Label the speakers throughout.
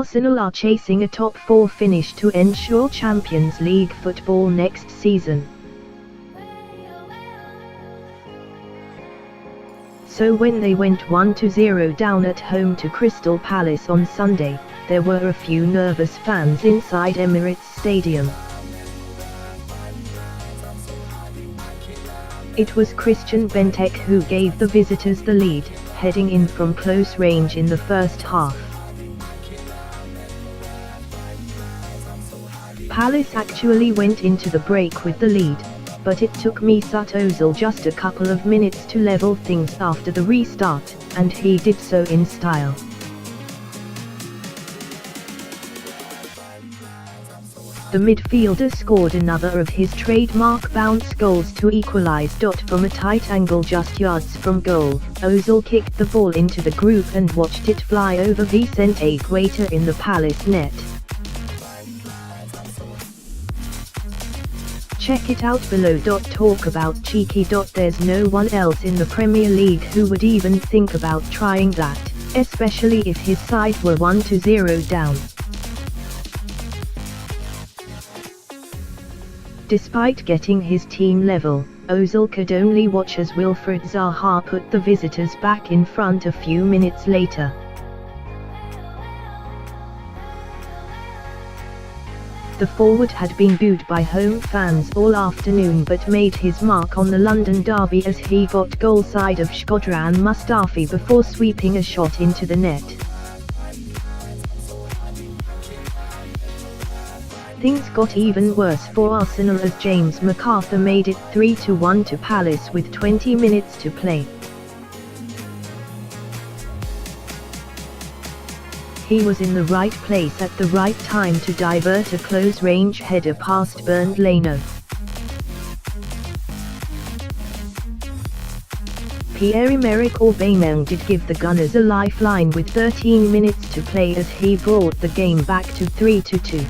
Speaker 1: Arsenal are chasing a top 4 finish to ensure Champions League football next season. So when they went 1-0 down at home to Crystal Palace on Sunday, there were a few nervous fans inside Emirates Stadium. It was Christian Benteke who gave the visitors the lead, heading in from close range in the first half. Palace actually went into the break with the lead, but it took Mesut Ozil just a couple of minutes to level things after the restart, and he did so in style. The midfielder scored another of his trademark bounce goals to equalise. From a tight angle just yards from goal, Ozil kicked the ball into the group and watched it fly over Vicente Equator in the Palace net. Check it out below. Talk about cheeky. There's no one else in the Premier League who would even think about trying that, especially if his side were 1-0 down. Despite getting his team level, Ozil could only watch as Wilfried Zaha put the visitors back in front a few minutes later. The forward had been booed by home fans all afternoon but made his mark on the London derby as he got goal side of Shkodran Mustafi before sweeping a shot into the net. Things got even worse for Arsenal as James McArthur made it 3-1 to Palace with 20 minutes to play. He was in the right place at the right time to divert a close-range header past Bernd Leno. Pierre-Emerick Aubameyang did give the Gunners a lifeline with 13 minutes to play as he brought the game back to 3-2.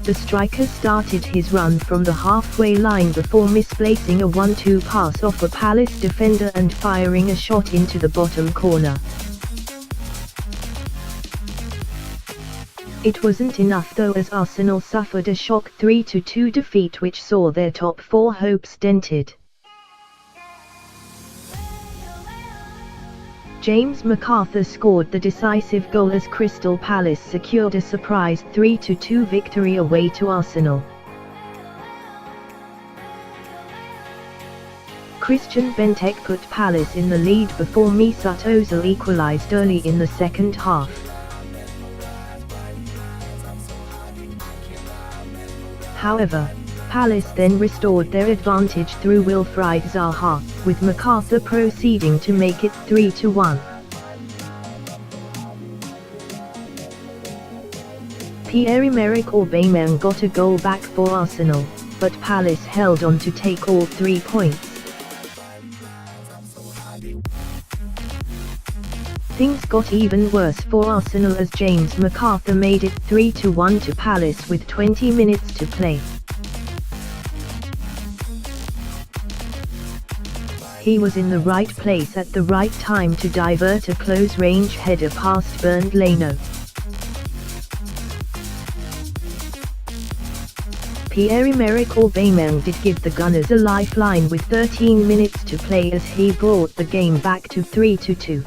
Speaker 1: The striker started his run from the halfway line before misplacing a 1-2 pass off a Palace defender and firing a shot into the bottom corner. It wasn't enough though, as Arsenal suffered a shock 3-2 defeat which saw their top 4 hopes dented. James McArthur scored the decisive goal as Crystal Palace secured a surprise 3-2 victory away to Arsenal. Christian Benteke put Palace in the lead before Mesut Ozil equalised early in the second half. However, Palace then restored their advantage through Wilfried Zaha, with McArthur proceeding to make it 3-1. Pierre-Emerick Aubameyang got a goal back for Arsenal, but Palace held on to take all 3 points. Things got even worse for Arsenal as James McArthur made it 3-1 to Palace with 20 minutes to play. He was in the right place at the right time to divert a close-range header past Bernd Leno. Pierre-Emerick Aubameyang did give the Gunners a lifeline with 13 minutes to play as he brought the game back to 3-2.